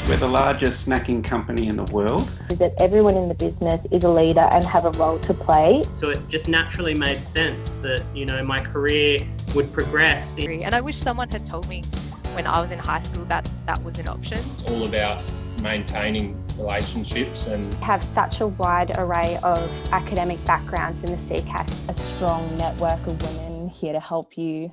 We're the largest snacking company in the world. That everyone in the business is a leader and have a role to play. So it just naturally made sense that, my career would progress. And I wish someone had told me when I was in high school that that was an option. It's all about maintaining relationships and have such a wide array of academic backgrounds in the CCAS. A strong network of women here to help you.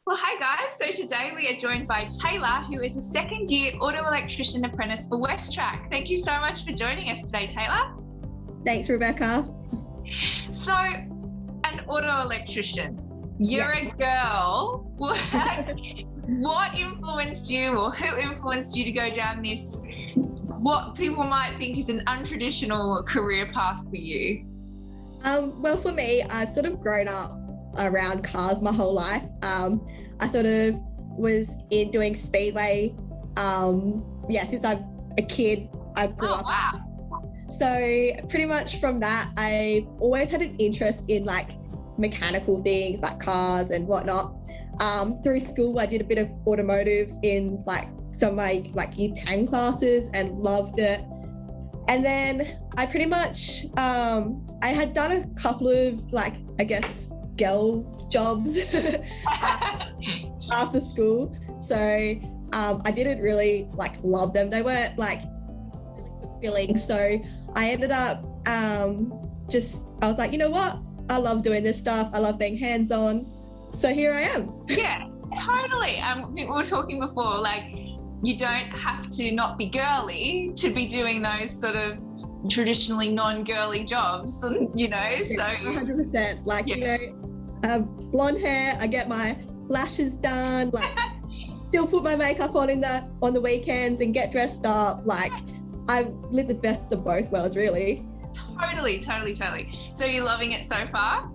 Well, hi guys. So today we are joined by Taylah, who is a second-year auto-electrician apprentice for WesTrac. Thank you so much for joining us today, Taylah. Thanks, Rebecca. So, an auto-electrician. You're a girl. What influenced you, or who influenced you to go down this, what people might think is an untraditional career path for you? Well, for me, I've sort of grown up around cars my whole life. I sort of was in doing speedway. Since I'm a kid, I grew up. Wow. So pretty much from that, I've always had an interest in mechanical things like cars and whatnot. Through school, I did a bit of automotive in some of my year 10 classes and loved it. And then I pretty much, I had done a couple of girl jobs after school. So I didn't really love them. They weren't really fulfilling. So I ended up I was like, you know what? I love doing this stuff. I love being hands-on. So here I am. Yeah, totally. I think we were talking before, you don't have to not be girly to be doing those sort of traditionally non-girly jobs, so 100%. Blonde hair, I get my lashes done, still put my makeup on on the weekends and get dressed up. I live the best of both worlds, really. Totally. So you're loving it so far?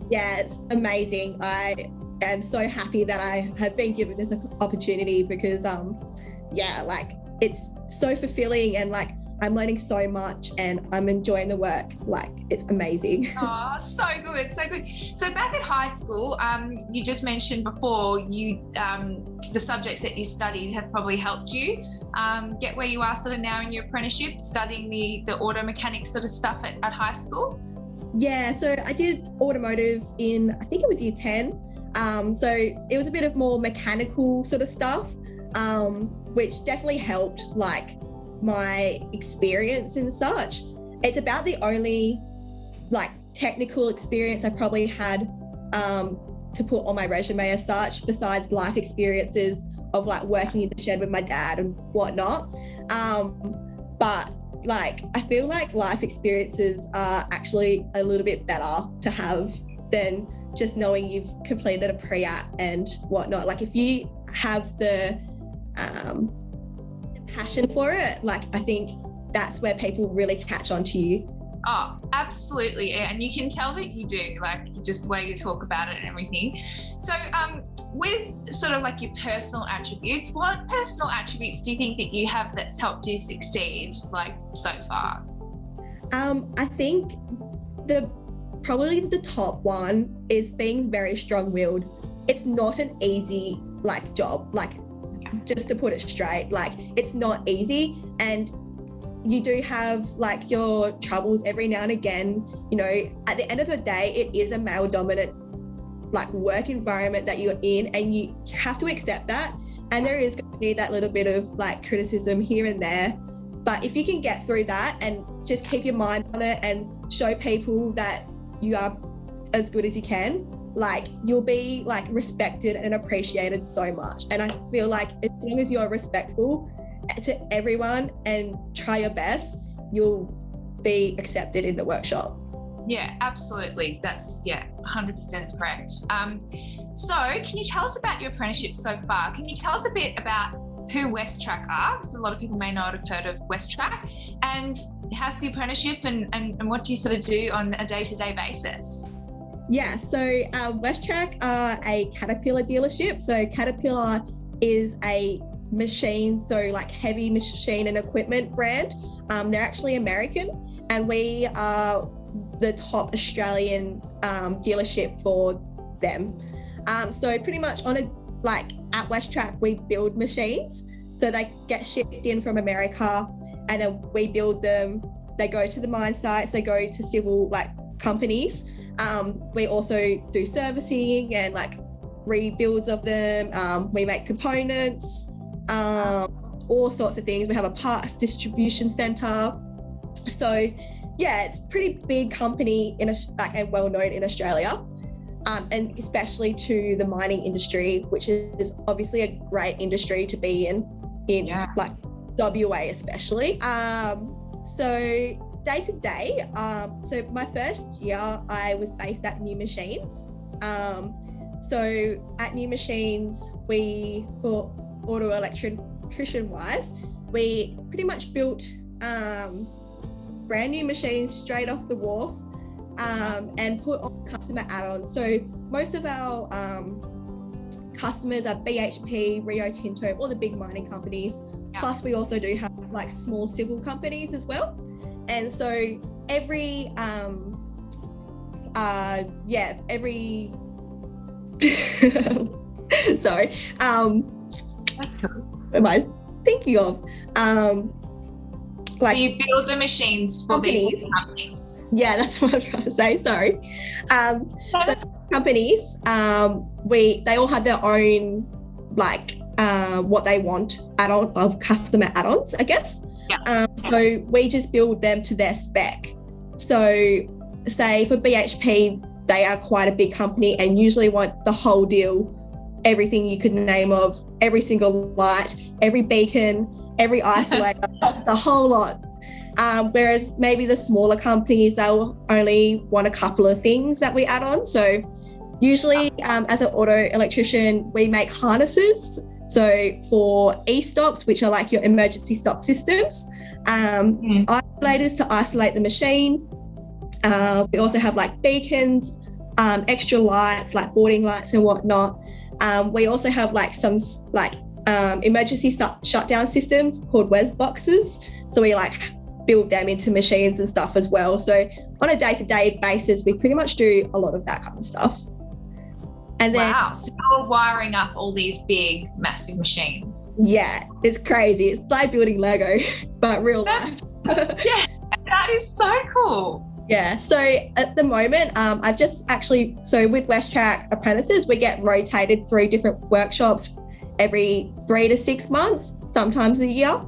Yeah, it's amazing. I am so happy that I have been given this opportunity because it's so fulfilling and I'm learning so much and I'm enjoying the work. It's amazing. Oh, so good. So back at high school, you just mentioned before the subjects that you studied have probably helped you get where you are sort of now in your apprenticeship, studying the auto mechanics sort of stuff at high school. Yeah, so I did automotive in, I think it was year 10. So it was a bit of more mechanical sort of stuff, which definitely helped my experience and such. It's about the only technical experience I probably had to put on my resume as such, besides life experiences of working in the shed with my dad and whatnot. But I feel life experiences are actually a little bit better to have than just knowing you've completed a pre-app and whatnot. If you have the passion for it, I think that's where people really catch on to you. Oh, absolutely. And you can tell that you do, just the way you talk about it and everything. So with sort of your personal attributes, what personal attributes do you think that you have that's helped you succeed so far? I think probably the top one is being very strong-willed. It's not an easy job, just to put it straight, it's not easy, and you do have your troubles every now and again. At the end of the day, it is a male dominant work environment that you're in, and you have to accept that, and there is going to be that little bit of criticism here and there. But if you can get through that and just keep your mind on it and show people that you are as good as you can, you'll be respected and appreciated so much. And I feel as long as you're respectful to everyone and try your best, you'll be accepted in the workshop. Yeah, absolutely. That's 100% correct. So can you tell us about your apprenticeship so far? Can you tell us a bit about who WesTrac are? Because a lot of people may not have heard of WesTrac. And how's the apprenticeship and what do you sort of do on a day-to-day basis? Yeah, so WesTrac are a Caterpillar dealership. So Caterpillar is a machine, so heavy machine and equipment brand. They're actually American, and we are the top Australian dealership for them. So pretty much on a like at WesTrac, we build machines. So they get shipped in from America and then we build them. They go to the mine sites, they go to civil like companies. We also do servicing and like rebuilds of them. We make components, all sorts of things. We have a parts distribution center. So yeah, it's a pretty big company and well known in Australia. And especially to the mining industry, which is obviously a great industry to be in like WA especially. So day to day, so my first year I was based at New Machines. So at New Machines, for auto-electrician wise, we pretty much built brand new machines straight off the wharf and put on customer add-ons. So most of our customers are BHP, Rio Tinto, all the big mining companies. Plus we also do have like small civil companies as well. And so every sorry, what am I thinking of? Like, so you build the machines for these companies. Yeah, that's what I was trying to say. Sorry. So companies, they all have their own like what they want of customer add-ons, I guess. Yeah. So we just build them to their spec. So say for BHP, they are quite a big company and usually want the whole deal, everything you could name of, every single light, every beacon, every isolator, the whole lot. Whereas maybe the smaller companies, they'll only want a couple of things that we add on. So usually as an auto electrician, we make harnesses. So for e-stops, which are like your emergency stop systems, isolators to isolate the machine. We also have like beacons, extra lights, like boarding lights and whatnot. We also have like some like emergency shutdown systems called WES boxes. So we like build them into machines and stuff as well. So on a day-to-day basis, we pretty much do a lot of that kind of stuff. And then, wow, so you're wiring up all these big, massive machines. Yeah, it's crazy. It's like building Lego, but real life. Yeah, that is so cool. Yeah, so at the moment, I've just actually, so with WesTrac apprentices, we get rotated through different workshops every 3 to 6 months, sometimes a year.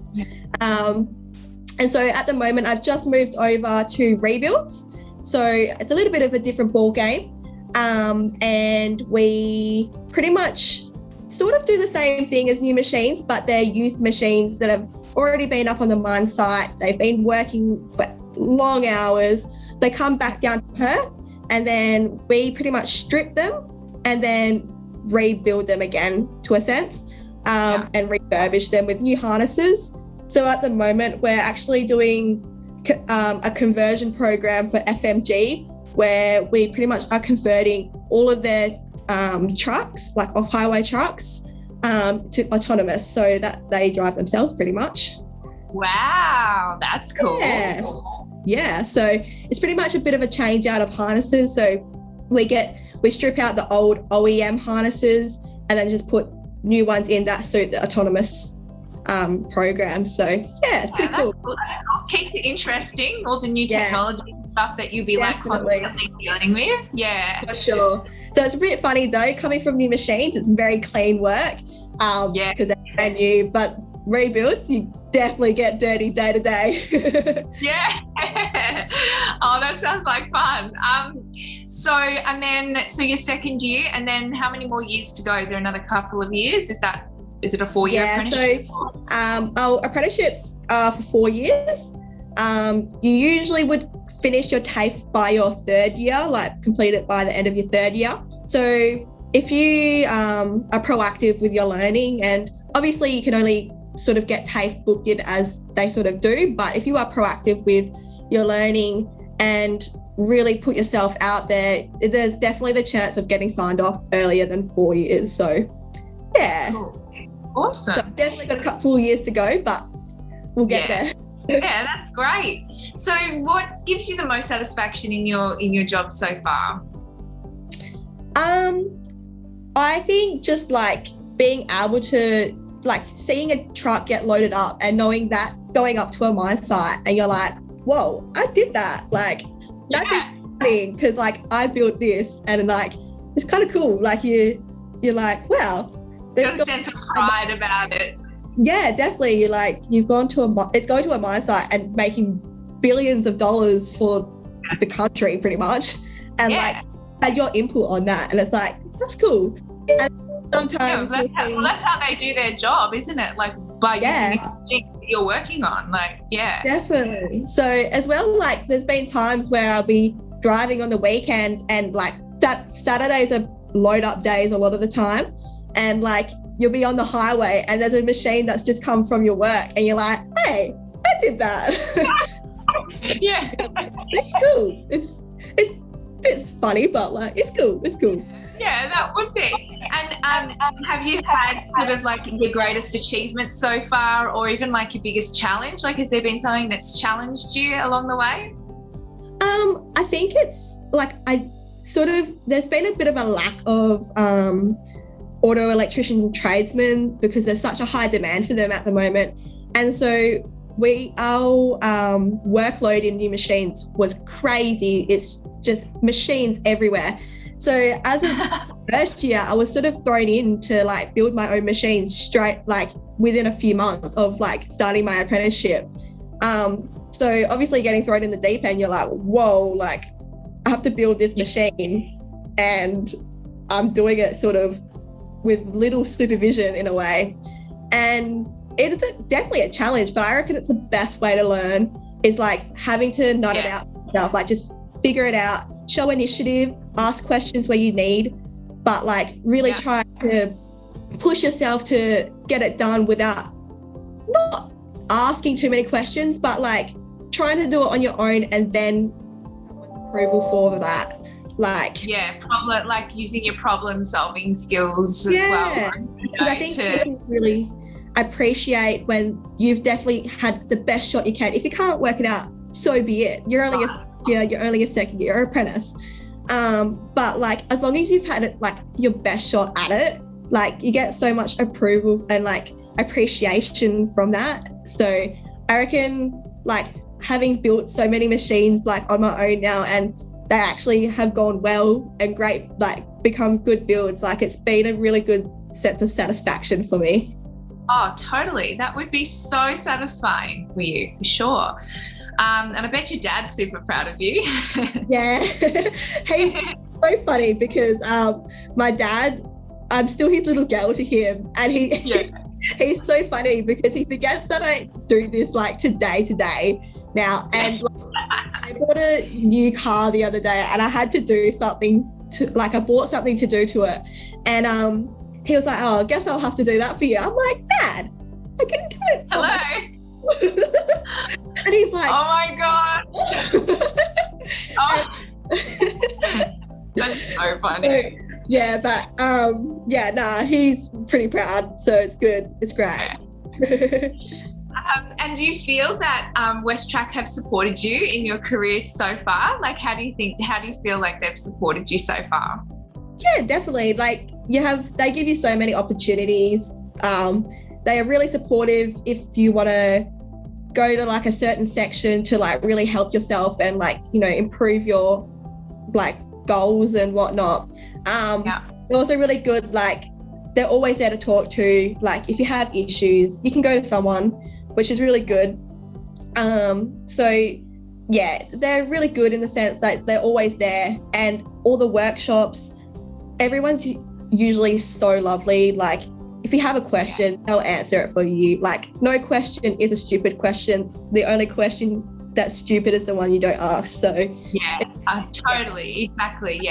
And so at the moment, I've just moved over to rebuilds. So it's a little bit of a different ball game. And we pretty much sort of do the same thing as new machines, but they're used machines that have already been up on the mine site. They've been working for long hours. They come back down to Perth and then we pretty much strip them and then rebuild them again to a sense, and refurbish them with new harnesses. So at the moment, we're actually doing a conversion program for FMG where we pretty much are converting all of their trucks, like off-highway trucks, to autonomous so that they drive themselves pretty much. Wow, that's cool. Yeah, so it's pretty much a bit of a change out of harnesses. So we strip out the old OEM harnesses and then just put new ones in that suit the autonomous program. So yeah, it's pretty cool. Keeps it interesting, all the new technology stuff that you'll be like constantly dealing with. Yeah, for sure. So it's a bit funny though, coming from new machines, it's very clean work because they're brand new, but rebuilds, you definitely get dirty day to day. Yeah. Oh, that sounds like fun. So your second year, and then how many more years to go? Is there another couple of years? Is it a 4-year apprenticeship? So our apprenticeships are for 4 years. You usually would finish your TAFE by your 3rd year, like complete it by the end of your 3rd year. So if you are proactive with your learning, and obviously you can only sort of get TAFE booked in as they sort of do, but if you are proactive with your learning and really put yourself out there, there's definitely the chance of getting signed off earlier than 4 years. So yeah. Cool. Awesome. So I've definitely got a couple of years to go, but we'll get there. Yeah, that's great. So what gives you the most satisfaction in your job so far? I think just like being able to like seeing a truck get loaded up and knowing that's going up to a mine site and you're like, whoa, I did that. Like that's exciting because like I built this and like it's kind of cool. Like you're like, wow. There's a sense of pride about it. Yeah, definitely. You're like, it's going to a mine site and making billions of dollars for the country pretty much. And like had your input on that. And it's like, that's cool. And sometimes that's how they do their job, isn't it? Like by using the things that you're working on. Like, definitely. So as well, like there's been times where I'll be driving on the weekend and like Saturdays are load up days a lot of the time. And like you'll be on the highway and there's a machine that's just come from your work and you're like, hey, I did that. Yeah. It's cool. It's funny, but like it's cool. Yeah, that would be. And have you had sort of like your greatest achievement so far, or even like your biggest challenge? Like, has there been something that's challenged you along the way? I think it's like there's been a bit of a lack of auto-electrician tradesmen because there's such a high demand for them at the moment. And so our workload in new machines was crazy. It's just machines everywhere. So as a first year, I was sort of thrown in to like build my own machines straight like within a few months of like starting my apprenticeship. So obviously getting thrown in the deep end, you're like, whoa, like I have to build this machine and I'm doing it sort of with little supervision in a way. And it's definitely a challenge, but I reckon it's the best way to learn is like having to nut it out yourself, like just figure it out, show initiative, ask questions where you need, but like really try to push yourself to get it done without not asking too many questions, but like trying to do it on your own and then approval for that. Like like using your problem solving skills as well. Because I think people really appreciate when you've definitely had the best shot you can. If you can't work it out, so be it. You're only a second year apprentice. But like as long as you've had it like your best shot at it, like you get so much approval and like appreciation from that. So I reckon like having built so many machines like on my own now and they actually have gone well and great, like become good builds, like it's been a really good sense of satisfaction for me. Oh, totally. That would be so satisfying for you, for sure. And I bet your dad's super proud of you. Yeah. He's so funny because my dad, I'm still his little girl to him, and he's so funny because he forgets that I do this like today now. And like, I bought a new car the other day and I had to do something I bought something to do to it. And he was like, oh, I guess I'll have to do that for you. I'm like, Dad, I can do it. Hello. And he's like, oh my God. That's so funny. So, but he's pretty proud. So it's good. It's great. And do you feel that WesTrac have supported you in your career so far? Like, how do you feel like they've supported you so far? Yeah, definitely. Like they give you so many opportunities. They are really supportive if you want to go to like a certain section to like really help yourself and like, you know, improve your like goals and whatnot. They're also really good. Like they're always there to talk to. Like if you have issues, you can go to someone, which is really good. So yeah, they're really good in the sense that they're always there, and all the workshops, everyone's usually so lovely. Like if you have a question, they'll answer it for you. Like no question is a stupid question. The only question that's stupid is the one you don't ask. So totally, exactly,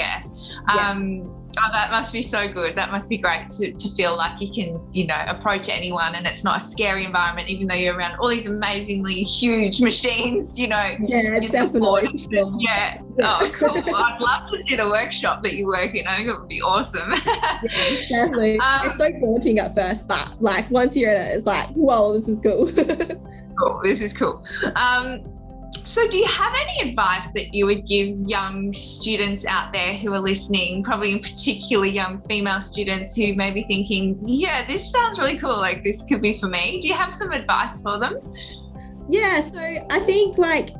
Oh, that must be so good. That must be great to feel like you can, you know, approach anyone and it's not a scary environment, even though you're around all these amazingly huge machines, you know. Yeah, definitely. Sure. Yeah. Oh, cool. I'd love to see the workshop that you work in. I think it would be awesome. Yeah, definitely. It's so daunting at first, but like once you're in it, it's like, whoa, this is cool. Cool. This is cool. So do you have any advice that you would give young students out there who are listening, probably in particular young female students who may be thinking, yeah, this sounds really cool, like this could be for me? Do you have some advice for them? Yeah, so I think like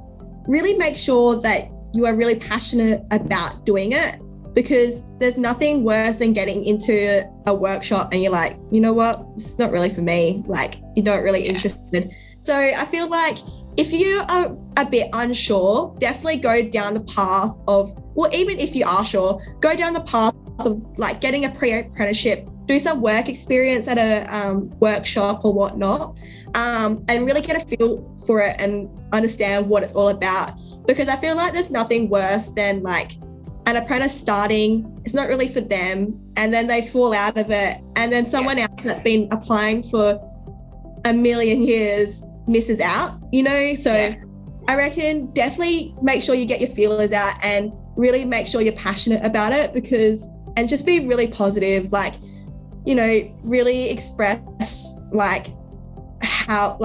really make sure that you are really passionate about doing it, because there's nothing worse than getting into a workshop and you're like, you know what, it's not really for me, like you're not really interested. So I feel like if you are a bit unsure, definitely go down the path of, well, even if you are sure, go down the path of like getting a pre-apprenticeship, do some work experience at a workshop or whatnot, and really get a feel for it and understand what it's all about. Because I feel like there's nothing worse than like an apprentice starting, it's not really for them, and then they fall out of it, and then someone else that's been applying for a million years misses out, you know? So I reckon definitely make sure you get your feelers out and really make sure you're passionate about it, and just be really positive, like, you know, really express like how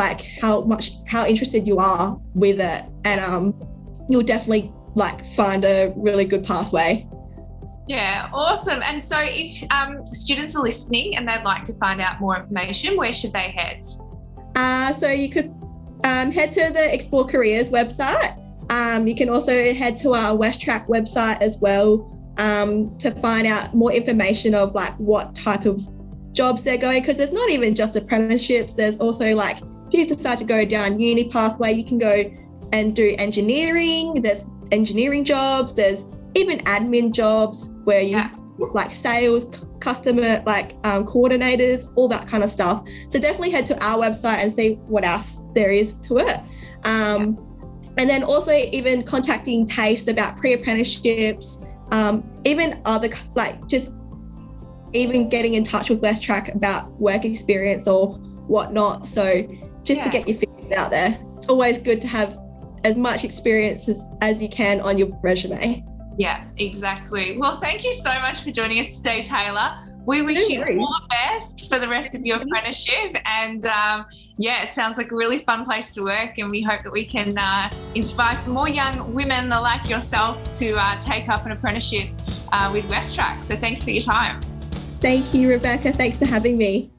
interested you are with it, and you'll definitely like find a really good pathway. Yeah, awesome. And so if students are listening and they'd like to find out more information, where should they head? So you could head to the Explore Careers website. You can also head to our WesTrac website as well, to find out more information of like what type of jobs they're going, because there's not even just apprenticeships, there's also like if you decide to go down uni pathway, you can go and do engineering, there's engineering jobs, there's even admin jobs where you like sales, customer like coordinators, all that kind of stuff. So definitely head to our website and see what else there is to it. And then also even contacting TAFEs about pre-apprenticeships, even other like just even getting in touch with WesTrac about work experience or whatnot. So just to get your feelings out there. It's always good to have as much experience as you can on your resume. Yeah, exactly. Well, thank you so much for joining us today, Taylah. We wish you all the best for the rest of your apprenticeship. And it sounds like a really fun place to work. And we hope that we can inspire some more young women like yourself to take up an apprenticeship with WesTrac. So thanks for your time. Thank you, Rebecca. Thanks for having me.